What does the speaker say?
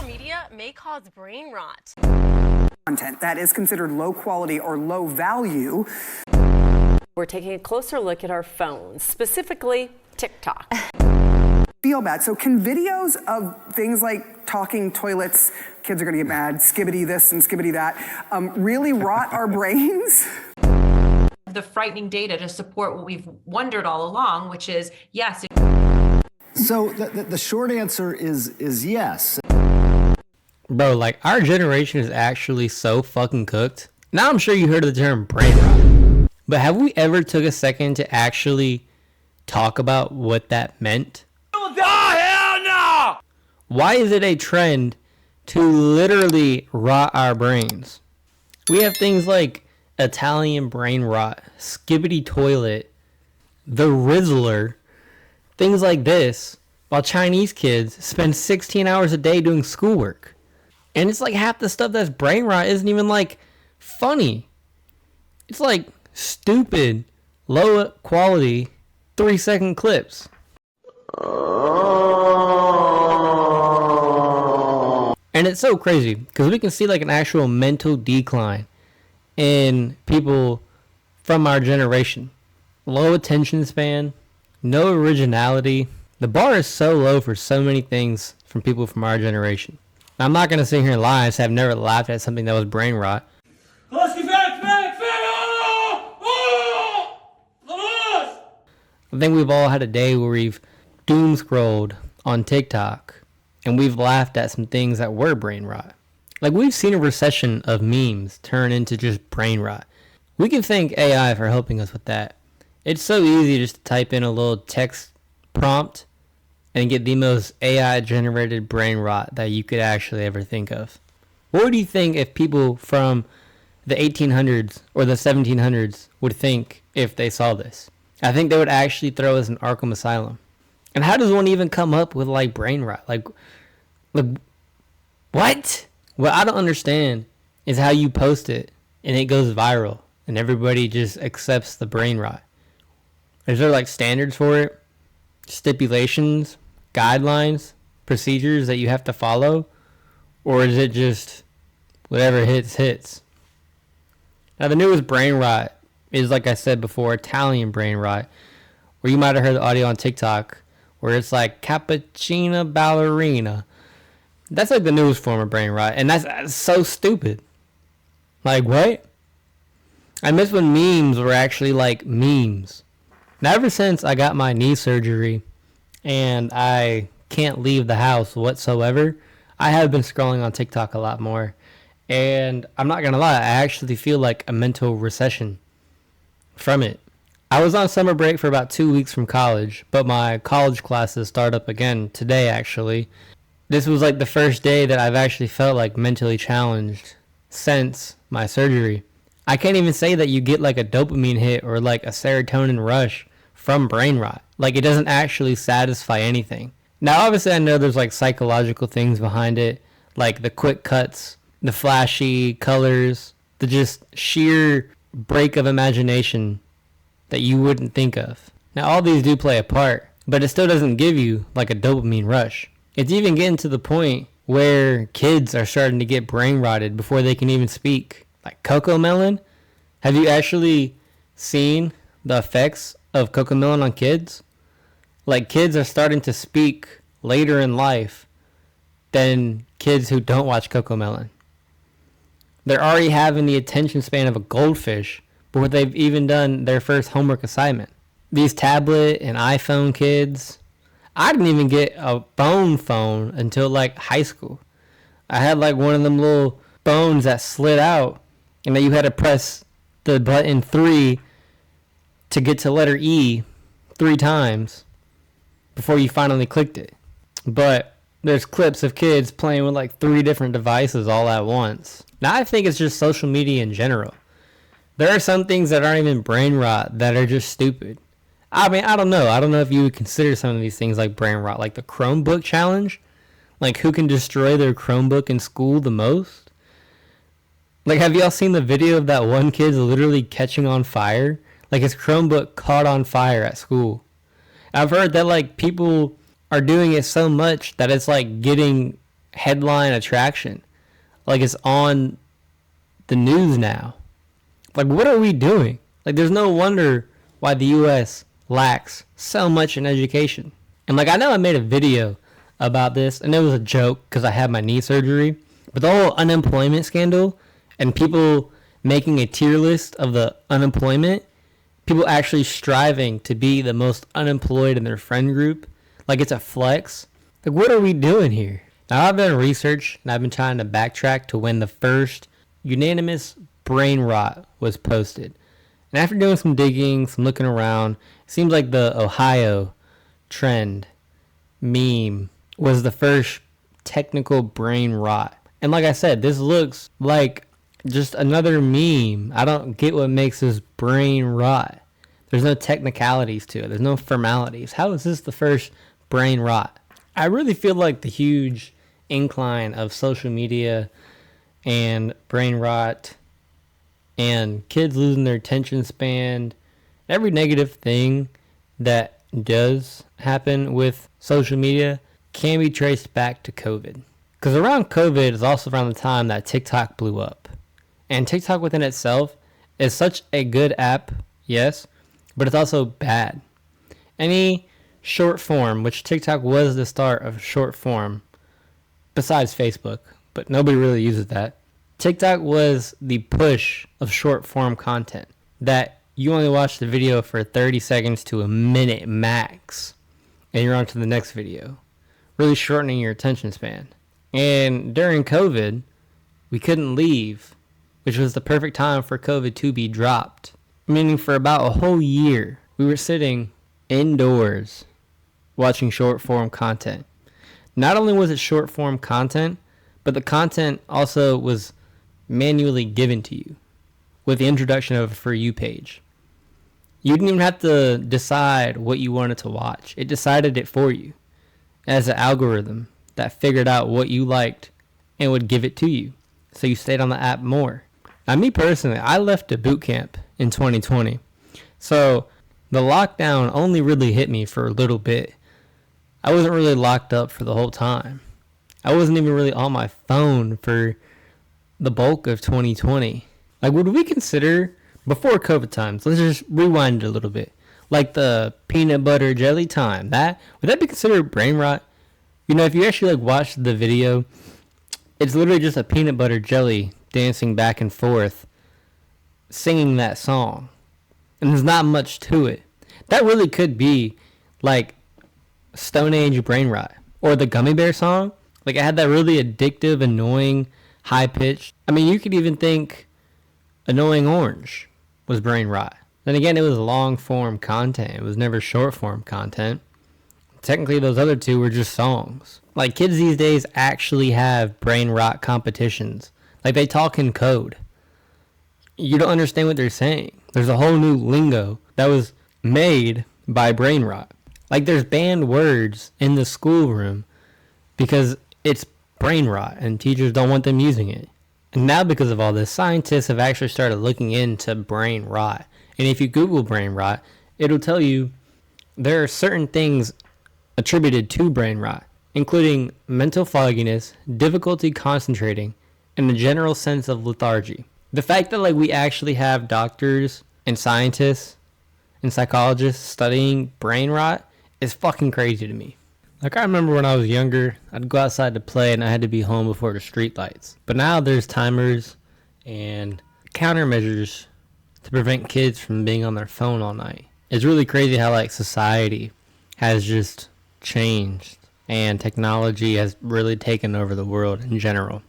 media may cause brain rot. Content that is considered low quality or low value. We're taking a closer look at our phones, specifically TikTok. Feel bad. So can videos of things like talking toilets, kids are gonna get mad, skibbity this and skibbity that, really rot our brains? The frightening data to support what we've wondered all along, which is, yes. So the short answer is yes. Bro, like, our generation is actually so fucking cooked. Now I'm sure you heard of the term brain rot, but have we ever took a second to actually talk about what that meant? Oh, hell no! Why is it a trend to literally rot our brains? We have things like Italian brain rot, skibbity toilet, the Rizzler, things like this, while Chinese kids spend 16 hours a day doing schoolwork. And it's like half the stuff that's brain rot isn't even like funny. It's like stupid, low quality, 3-second clips. And it's so crazy because we can see like an actual mental decline in people from our generation. Low attention span, no originality. The bar is so low for so many things from people from our generation. Now, I'm not going to sit here and lie and say I've never laughed at something that was brain rot. I think we've all had a day where we've doom scrolled on TikTok and we've laughed at some things that were brain rot. Like, we've seen a recession of memes turn into just brain rot. We can thank AI for helping us with that. It's so easy just to type in a little text prompt and get the most AI generated brain rot that you could actually ever think of. What do you think if people from the 1800s or the 1700s would think if they saw this? I think they would actually throw us in Arkham Asylum. And how does one even come up with like brain rot? Like what? What I don't understand is how you post it and it goes viral and everybody just accepts the brain rot. Is there like standards for it? Stipulations, guidelines, procedures that you have to follow? Or is it just whatever hits? Now the newest brain rot is, like I said before, Italian brain rot, where you might have heard the audio on TikTok where it's like cappuccino ballerina. That's like the newest form of brain rot, and that's so stupid. Like, what? I miss when memes were actually like memes. Now, ever since I got my knee surgery and I can't leave the house whatsoever, I have been scrolling on TikTok a lot more. And I'm not going to lie, I actually feel like a mental recession from it. I was on summer break for about 2 weeks from college, but my college classes start up again today, actually. This was like the first day that I've actually felt like mentally challenged since my surgery. I can't even say that you get like a dopamine hit or like a serotonin rush from brain rot. Like, it doesn't actually satisfy anything. Now, obviously, I know there's like psychological things behind it, like the quick cuts, the flashy colors, the just sheer break of imagination that you wouldn't think of. Now, all these do play a part, but it still doesn't give you like a dopamine rush. It's even getting to the point where kids are starting to get brain rotted before they can even speak. Like Cocomelon. Have you actually seen the effects of Cocomelon on kids? Like, kids are starting to speak later in life than kids who don't watch Cocomelon. They're already having the attention span of a goldfish before they've even done their first homework assignment. These tablet and iPhone kids, I didn't even get a phone until like high school. I had like one of them little phones that slid out and then you had to press the button 3 to get to letter E 3 times before you finally clicked it. But there's clips of kids playing with like 3 different devices all at once. Now, I think it's just social media in general. There are some things that aren't even brain rot that are just stupid. I mean, I don't know. I don't know if you would consider some of these things like brain rot, like the Chromebook challenge. Like, who can destroy their Chromebook in school the most? Like, have y'all seen the video of that one kid literally catching on fire? Like, his Chromebook caught on fire at school. I've heard that, like, people are doing it so much that it's, like, getting headline attraction. Like, it's on the news now. Like, what are we doing? Like, there's no wonder why the U.S. lacks so much in education. And, like, I know I made a video about this, and it was a joke because I had my knee surgery. But the whole unemployment scandal and people making a tier list of the unemployment, people actually striving to be the most unemployed in their friend group, like it's a flex. Like, what are we doing here? Now, I've done research, and I've been trying to backtrack to when the first unanimous brain rot was posted. And after doing some digging, some looking around, it seems like the Ohio trend meme was the first technical brain rot. And like I said, this looks like just another meme. I don't get what makes this brain rot. There's no technicalities to it. There's no formalities. How is this the first brain rot? I really feel like the huge incline of social media and brain rot and kids losing their attention span, every negative thing that does happen with social media can be traced back to COVID. Because around COVID is also around the time that TikTok blew up. And TikTok within itself is such a good app, yes, but it's also bad. Any short form, which TikTok was the start of short form, besides Facebook, but nobody really uses that. TikTok was the push of short form content that you only watch the video for 30 seconds to a minute max, and you're on to the next video, really shortening your attention span. And during COVID, we couldn't leave, which was the perfect time for COVID to be dropped. Meaning for about a whole year, we were sitting indoors watching short form content. Not only was it short form content, but the content also was manually given to you with the introduction of a For You page. You didn't even have to decide what you wanted to watch. It decided it for you as an algorithm that figured out what you liked and would give it to you. So you stayed on the app more. Now, me personally, I left a boot camp in 2020. So the lockdown only really hit me for a little bit. I wasn't really locked up for the whole time. I wasn't even really on my phone for the bulk of 2020. Like, would we consider, before COVID times, let's just rewind it a little bit, like the peanut butter jelly time, would that be considered brain rot? You know, if you actually like watch the video, it's literally just a peanut butter jelly dancing back and forth, singing that song. And there's not much to it. That really could be like Stone Age brain rot. Or the Gummy Bear song. Like, it had that really addictive, annoying, high pitch. I mean, you could even think Annoying Orange was brain rot. Then again, it was long form content. It was never short form content. Technically, those other two were just songs. Like, kids these days actually have brain rot competitions. Like, they talk in code. You don't understand what they're saying. There's a whole new lingo that was made by brain rot. Like, there's banned words in the schoolroom because it's brain rot and teachers don't want them using it. And now, because of all this, scientists have actually started looking into brain rot. And if you Google brain rot, it'll tell you there are certain things attributed to brain rot, including mental fogginess, difficulty concentrating, and a general sense of lethargy. The fact that, like, we actually have doctors and scientists and psychologists studying brain rot is fucking crazy to me. Like, I remember when I was younger, I'd go outside to play and I had to be home before the street lights. But now there's timers and countermeasures to prevent kids from being on their phone all night. It's really crazy how, like, society has just changed and technology has really taken over the world in general.